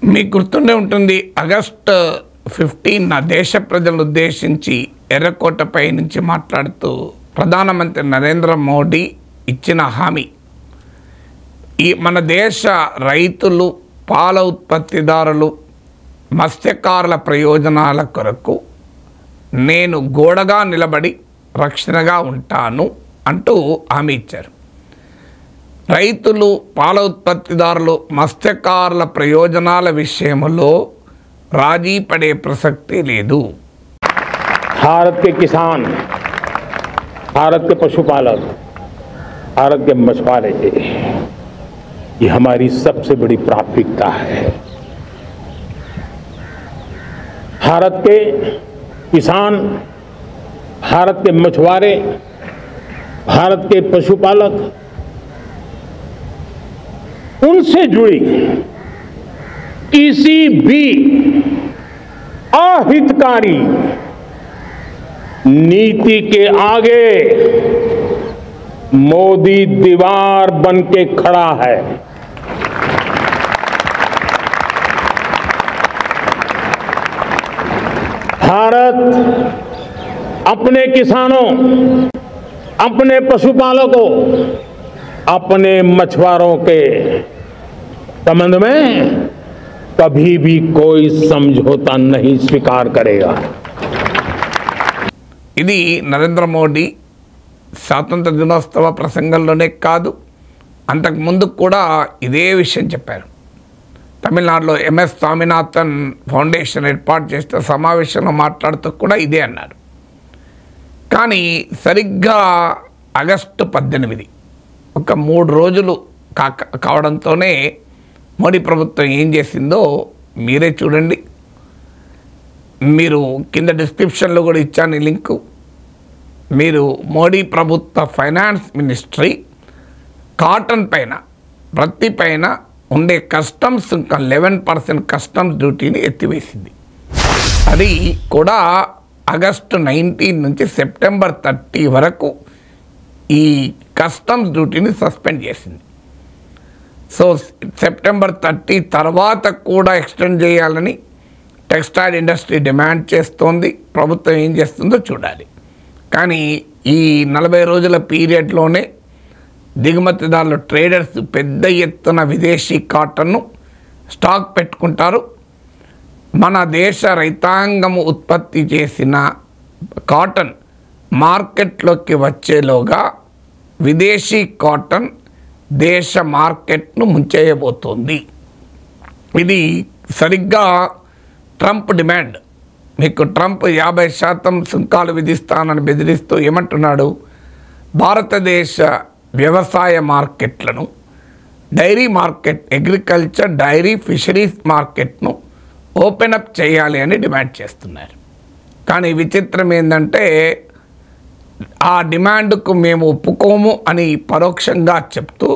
మీకు గుర్తుండే ఉంటుంది, ఆగస్టు 15 దేశ ప్రజలను ఉద్దేశించి ఎర్రకోటపై నుంచి మాట్లాడుతూ ప్రధానమంత్రి నరేంద్ర మోడీ ఇచ్చిన హామీ, ఈ మన దేశ రైతులు, పాల ఉత్పత్తిదారులు, మత్స్యకారుల ప్రయోజనాల కొరకు నేను గోడగా నిలబడి రక్షణగా ఉంటాను అంటూ హామీ ఇచ్చారు. రైతులు, పాల ఉత్పత్తిదారులు, మత్స్యకారుల ప్రయోజనాల విషయంలో రాజీ పడే ప్రసక్తి లేదు. भारत के किसान, भारत के पशुपालक, भारत के मछुआरे, ये हमारी सबसे बड़ी प्राथमिकता है. भारत के किसान, भारत के मछुआरे, भारत के पशुपालक, उनसे जुड़ी किसी भी अहितकारी नीति के आगे मोदी दीवार बन के खड़ा है. भारत अपने किसानों, अपने पशुपालकों, अपने मछुआरों के संबंध में कभी भी कोई समझौता नहीं स्वीकार करेगा. ఇది నరేంద్ర మోడీ స్వాతంత్ర దినోత్సవ ప్రసంగంలోనే కాదు, అంతకుముందు కూడా ఇదే విషయం చెప్పారు. తమిళనాడులో ఎంఎస్ స్వామినాథన్ ఫౌండేషన్ ఏర్పాటు చేసిన సమావేశంలో మాట్లాడుతూ కూడా ఇదే అన్నారు. కానీ సరిగ్గా ఆగస్టు 18 ఒక 3 రోజులు కావడంతోనే మోడీ ప్రభుత్వం ఏం చేసిందో మీరే చూడండి. మీరు కింద డిస్క్రిప్షన్లో కూడా ఇచ్చాను ఈ లింకు. మీరు మోడీ ప్రభుత్వ ఫైనాన్స్ మినిస్ట్రీ కాటన్ పైన, ప్రతి పైన ఉండే కస్టమ్స్ ఇంకా 11% కస్టమ్స్ డ్యూటీని ఎత్తివేసింది. అది కూడా ఆగస్టు 19 నుంచి సెప్టెంబర్ 30 వరకు ఈ కస్టమ్స్ డ్యూటీని సస్పెండ్ చేసింది. సో సెప్టెంబర్ 30 తర్వాత కూడా ఎక్స్టెండ్ చేయాలని టెక్స్టైల్ ఇండస్ట్రీ డిమాండ్ చేస్తోంది. ప్రభుత్వం ఏం చేస్తుందో చూడాలి. కానీ ఈ 40 రోజుల పీరియడ్లోనే దిగుమతిదారులు, ట్రేడర్స్ పెద్ద ఎత్తున విదేశీ కాటన్ను స్టాక్ పెట్టుకుంటారు. మన దేశ రైతాంగము ఉత్పత్తి చేసిన కాటన్ మార్కెట్లోకి వచ్చేలోగా విదేశీ కాటన్ దేశ మార్కెట్ను ముంచేయబోతోంది. ఇది సరిగ్గా ట్రంప్ డిమాండ్. మీకు ట్రంప్ 50% సుంకాలు విధిస్తానని బెదిరిస్తూ ఏమంటున్నాడు, భారతదేశ వ్యవసాయ మార్కెట్లను, dairy market, agriculture, dairy, fisheries మార్కెట్ను ఓపెన్ అప్ చేయాలి అని డిమాండ్ చేస్తున్నారు. కానీ విచిత్రం ఏంటంటే ఆ డిమాండ్కు మేము ఒప్పుకోము అని పరోక్షంగా చెప్తూ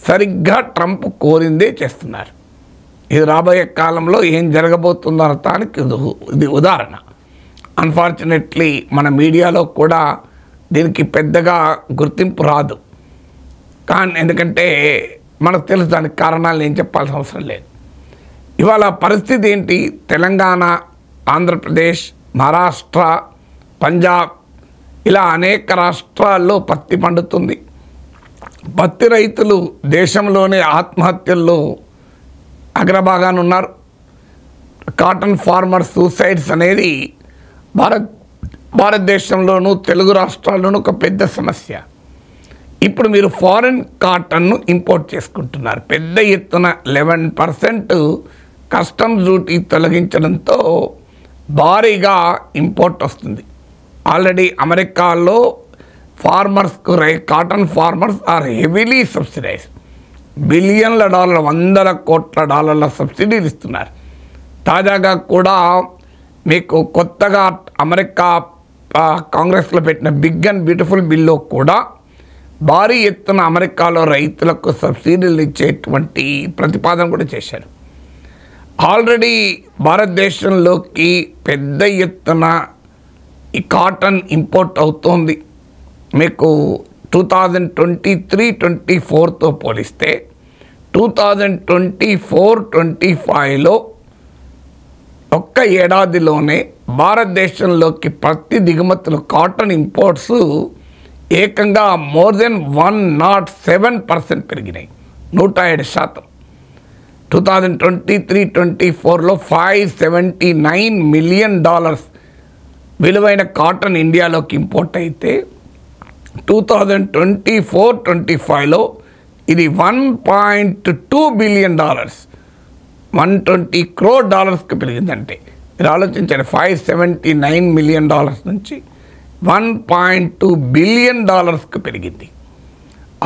సరిగ్గా ట్రంప్ కోరిందే చేస్తున్నారు. ఇది రాబోయే కాలంలో ఏం జరగబోతుందో అనటానికి ఇది ఉదాహరణ. అన్ఫార్చునేట్లీ మన మీడియాలో కూడా దీనికి పెద్దగా గుర్తింపు రాదు. కానీ ఎందుకంటే మనకు తెలుసు దానికి కారణాలు ఏం చెప్పాల్సిన అవసరం లేదు. ఇవాళ పరిస్థితి ఏంటి? తెలంగాణ, ఆంధ్రప్రదేశ్, మహారాష్ట్ర, పంజాబ్ ఇలా అనేక రాష్ట్రాల్లో పత్తి పండుతుంది. పత్తి రైతులు దేశంలోనే ఆత్మహత్యల్లో అగ్రభాగాన ఉన్నారు. కాటన్ ఫార్మర్ సూసైడ్స్ అనేది భారతదేశంలోనూ తెలుగు రాష్ట్రాల్లోనూ ఒక పెద్ద సమస్య. ఇప్పుడు మీరు ఫారిన్ కాటన్ను ఇంపోర్ట్ చేసుకుంటున్నారు. పెద్ద ఎత్తున 11% కస్టమ్స్ డ్యూటీ తొలగించడంతో భారీగా ఇంపోర్ట్ వస్తుంది. ఆల్రెడీ అమెరికాలో ఫార్మర్స్కు cotton farmers are heavily subsidise. బిలియన్ల డాలర్ల, $100 కోట్ల సబ్సిడీలు ఇస్తున్నారు. తాజాగా కూడా మీకు కొత్తగా అమెరికా కాంగ్రెస్లో పెట్టిన బిగ్ అండ్ బ్యూటిఫుల్ బిల్లో కూడా భారీ ఎత్తున అమెరికాలో రైతులకు సబ్సిడీలు ఇచ్చేటువంటి ప్రతిపాదన కూడా చేశారు. ఆల్రెడీ భారతదేశంలోకి పెద్ద ఎత్తున ఈ కాటన్ ఇంపోర్ట్ అవుతోంది. మీకు 2023-24తో పోలిస్తే 2024-25లో ఒక్క ఏడాదిలోనే భారతదేశంలోకి పత్తి దిగుమతులు కాటన్ ఇంపోర్ట్స్ ఏకంగా మోర్ దెన్ 107% పెరిగినాయి, 107%. 2023-24లో $579 మిలియన్ విలువైన కాటన్ ఇండియాలోకి ఇంపోర్ట్ అయితే 2024-25లో ఇది $1.2 బిలియన్, $120 crore పెరిగిందంటే మీరు ఆలోచించండి. $579 మిలియన్ నుంచి $1.2 బిలియన్ పెరిగింది.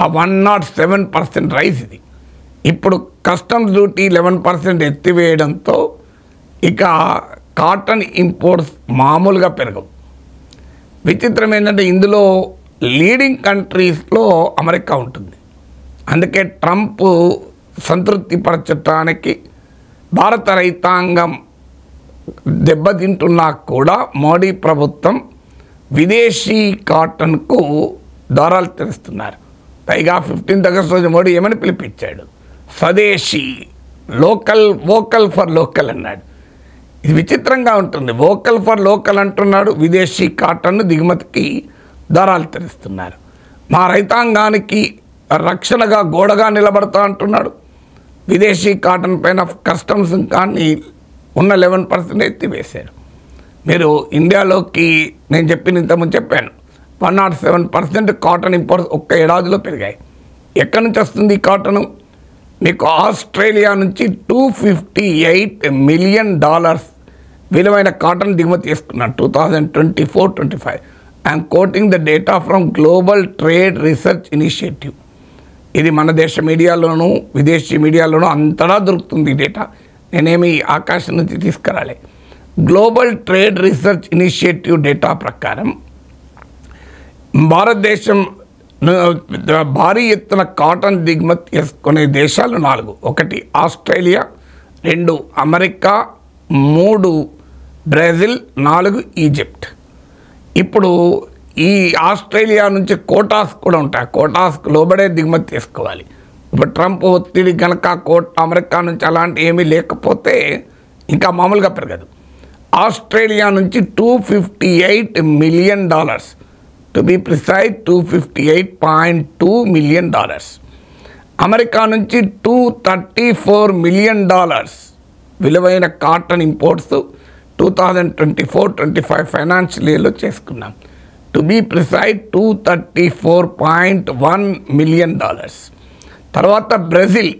ఆ 107% రైజ్ ఇది. ఇప్పుడు కస్టమ్స్ డ్యూటీ 11% ఎత్తివేయడంతో ఇక కాటన్ ఇంపోర్ట్స్ మామూలుగా పెరగవు. విచిత్రం ఏంటంటే ఇందులో లీడింగ్ కంట్రీస్లో అమెరికా ఉంటుంది. అందుకే ట్రంప్ సంతృప్తిపరచడానికి భారత రైతాంగం దెబ్బతింటున్నా కూడా మోడీ ప్రభుత్వం విదేశీ కాటన్కు దారాలు తెరుస్తున్నారు. పైగా 15th ఆగస్టు రోజు మోడీ ఏమని పిలిపించాడు? స్వదేశీ, వోకల్ ఫర్ లోకల్ అన్నాడు. ఇది విచిత్రంగా ఉంటుంది. వోకల్ ఫర్ లోకల్ అంటున్నాడు, విదేశీ కాటన్ను దిగుమతికి దారాలు తెరుస్తున్నారు. మా రైతాంగానికి రక్షణగా గోడగా నిలబడతా అంటున్నాడు. విదేశీ కాటన్ పైన కస్టమ్స్ కానీ ఉన్న 11% ఎత్తివేశారు. మీరు ఇండియాలోకి నేను ఇంతకుముందు చెప్పాను 107% కాటన్ ఇంపోర్ట్స్ ఒక్క ఏడాదిలో పెరిగాయి. ఎక్కడి నుంచి వస్తుంది ఈ కాటను? మీకు ఆస్ట్రేలియా నుంచి $258 మిలియన్ విలువైన కాటన్ దిగుమతి చేసుకున్నాడు 2024-25. I'm quoting the data from global trade research initiative. ఇది మన దేశ మీడియాలోనూ విదేశీ మీడియాలోనూ అంతటా దొరుకుతుంది ఈ డేటా. నేనేమి ఆకాశం నుంచి తీసుకురాలే. Global trade research initiative data ప్రకారం భారతదేశం భారీ ఎత్తున కాటన్ దిగుమతి చేసుకునే దేశాలు 4. 1 ఆస్ట్రేలియా, 2 అమెరికా, 3 బ్రెజిల్, 4 ఈజిప్ట్. ఇప్పుడు ఈ ఆస్ట్రేలియా నుంచి కోటాస్ కూడా ఉంటాయి. కోటాస్కు లోబడే దిగుమతి చేసుకోవాలి. ఇప్పుడు ట్రంప్ ఒత్తిడి కనుక అమెరికా నుంచి అలాంటి ఏమీ లేకపోతే ఇంకా మామూలుగా పెరగదు. ఆస్ట్రేలియా నుంచి $258 million, to be precise $258.2 million. America నుంచి $234 మిలియన్ విలువైన కాటన్ ఇంపోర్ట్స్ 2024-25 ఫైనాన్షియల్ ఇయర్లో చేసుకున్నాం. To be precise $234.1 million. తర్వాత బ్రెజిల్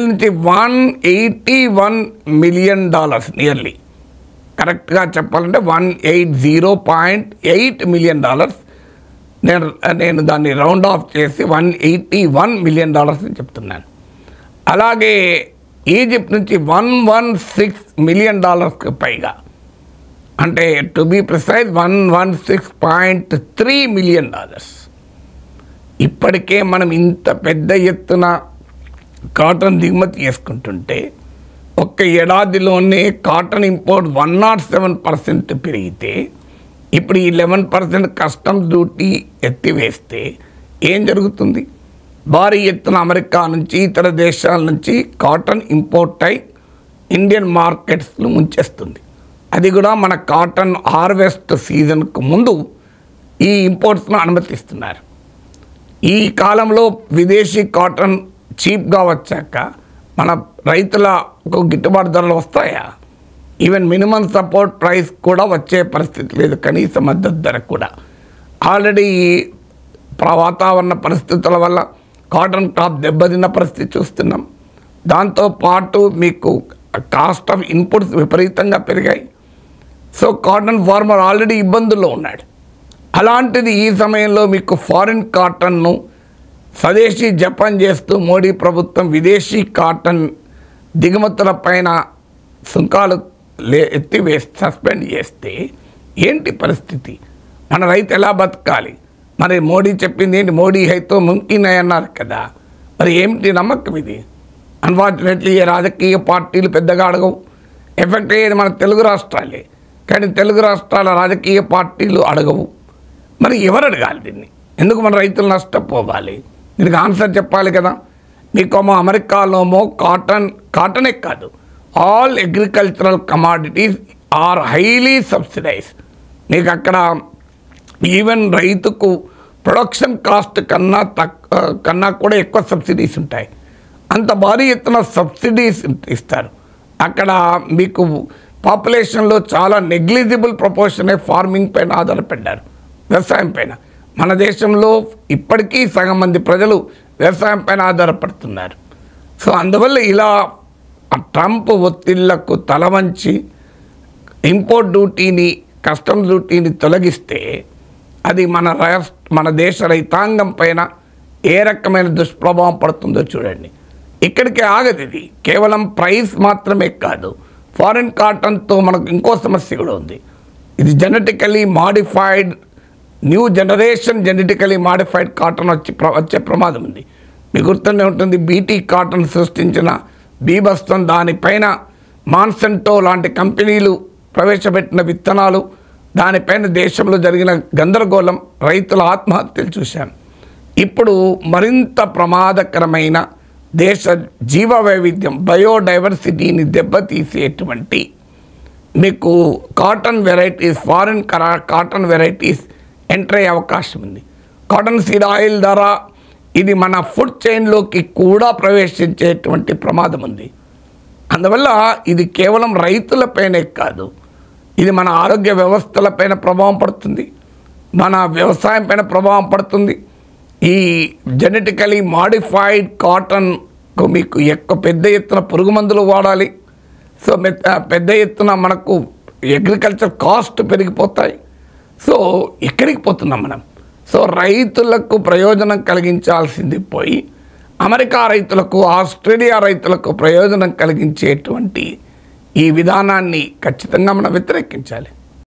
నుంచి $181 మిలియన్, నియర్లీ కరెక్ట్గా చెప్పాలంటే $180.8 మిలియన్. నేను దాన్ని రౌండ్ ఆఫ్ చేసి $181 మిలియన్ అని చెప్తున్నాను. అలాగే ఈజిప్ట్ నుంచి $116 మిలియన్ పైగా, అంటే టు బీ ప్రిసైజ్ $116.3 మిలియన్. ఇప్పటికే మనం ఇంత పెద్ద ఎత్తున కాటన్ దిగుమతి చేసుకుంటుంటే ఒక్క ఏడాదిలోనే కాటన్ ఇంపోర్ట్ 107% పెరిగితే ఇప్పుడు ఈ 11% కస్టమ్స్ డ్యూటీ ఎత్తివేస్తే ఏం జరుగుతుంది? భారీ ఎత్తున అమెరికా నుంచి ఇతర దేశాల నుంచి కాటన్ ఇంపోర్ట్ అయి ఇండియన్ మార్కెట్స్లో ముంచేస్తుంది. అది కూడా మన కాటన్ హార్వెస్ట్ సీజన్కు ముందు ఈ ఇంపోర్ట్స్ను అనుమతిస్తున్నారు. ఈ కాలంలో విదేశీ కాటన్ చీప్గా వచ్చాక మన రైతులకు గిట్టుబాటు ధరలు వస్తాయా? ఈవెన్ మినిమం సపోర్ట్ ప్రైస్ కూడా వచ్చే పరిస్థితి లేదు, కనీస మద్దతు ధర కూడా. ఆల్రెడీ వాతావరణ పరిస్థితుల వల్ల కాటన్ క్రాప్ దెబ్బతిన్న పరిస్థితి చూస్తున్నాం. దాంతోపాటు మీకు కాస్ట్ ఆఫ్ ఇన్పుట్స్ విపరీతంగా పెరిగాయి. సో కాటన్ ఫార్మర్ ఆల్రెడీ ఇబ్బందుల్లో ఉన్నాడు. అలాంటిది ఈ సమయంలో మీకు ఫారిన్ కాటన్ను స్వదేశీ జపాన్ చేస్తూ మోడీ ప్రభుత్వం విదేశీ కాటన్ దిగుమతుల పైన సుంకాలు సస్పెండ్ చేస్తే ఏంటి పరిస్థితి? మన రైతు ఎలా బతకాలి? మరి మోడీ చెప్పింది ఏంటి? మోడీ హైతో ముంకిన్ అన్నారు కదా, మరి ఏమిటి నమ్మకం ఇది? అన్ఫార్చునేట్లీ ఏ రాజకీయ పార్టీలు పెద్దగా అడగవు. ఎఫెక్ట్ అయ్యేది మన తెలుగు రాష్ట్రాలే, కానీ తెలుగు రాష్ట్రాల రాజకీయ పార్టీలు అడగవు. మరి ఎవరు అడగాలి దీన్ని? ఎందుకు మన రైతులు నష్టపోవాలి? దీనికి ఆన్సర్ చెప్పాలి కదా. మీకేమో అమెరికాలోమో కాటనే కాదు, all agricultural commodities are highly subsidise. మీకు అక్కడ ఈవెన్ రైతుకు ప్రొడక్షన్ కాస్ట్ కన్నా కూడా ఎక్కువ సబ్సిడీస్ ఉంటాయి. అంత భారీ ఎత్తున సబ్సిడీస్ ఇస్తారు. అక్కడ మీకు పాపులేషన్లో చాలా నెగ్లిజిబుల్ ప్రపోర్షనే ఫార్మింగ్ పైన ఆధారపడ్డారు, వ్యవసాయం పైన. మన దేశంలో ఇప్పటికీ సగం మంది ప్రజలు వ్యవసాయం పైన ఆధారపడుతున్నారు. సో అందువల్ల ఇలా ట్రంప్ ఒత్తిళ్లకు తలవంచి ఇంపోర్ట్ డ్యూటీని, కస్టమ్స్ డ్యూటీని తొలగిస్తే అది మన దేశ రైతాంగం పైన ఏ రకమైన దుష్ప్రభావం పడుతుందో చూడండి. ఇక్కడికే ఆగదు. ఇది కేవలం ప్రైస్ మాత్రమే కాదు, ఫారిన్ కాటన్తో మనకు ఇంకో సమస్య కూడా ఉంది. ఇది genetically modified, new generation genetically modified cotton వచ్చే ప్రమాదం ఉంది. మీకు గుర్తుండే ఉంటుంది, బీటీ కాటన్ సృష్టించిన బీభత్సం, దానిపైన మాన్సంటో లాంటి కంపెనీలు ప్రవేశపెట్టిన విత్తనాలు, దానిపైన దేశంలో జరిగిన గందరగోళం, రైతుల ఆత్మహత్యలు చూశాను. ఇప్పుడు మరింత ప్రమాదకరమైన దేశ జీవ వైవిధ్యం, బయోడైవర్సిటీని దెబ్బతీసేటువంటి మీకు cotton varieties, foreign cotton varieties enter అయ్యే అవకాశం ఉంది. కాటన్ సీడ్ ఆయిల్ ధర ఇది మన ఫుడ్ చైన్లోకి కూడా ప్రవేశించేటువంటి ప్రమాదం ఉంది. అందువల్ల ఇది కేవలం రైతులపైనే కాదు, ఇది మన ఆరోగ్య వ్యవస్థలపైన ప్రభావం పడుతుంది, మన వ్యవసాయం పైన ప్రభావం పడుతుంది. ఈ జెనెటికలీ మాడిఫైడ్ కాటన్కు మీకు ఎక్కువ పెద్ద ఎత్తున పురుగు మందులు వాడాలి. సో పెద్ద ఎత్తున మనకు అగ్రికల్చర్ కాస్ట్ పెరిగిపోతాయి. సో ఎక్కడికి పోతున్నాం మనం? సో రైతులకు ప్రయోజనం కలిగించాల్సింది పోయి అమెరికా రైతులకు, ఆస్ట్రేలియా రైతులకు ప్రయోజనం కలిగించేటువంటి ఈ విధానాన్ని ఖచ్చితంగా మనం వ్యతిరేకించాలి.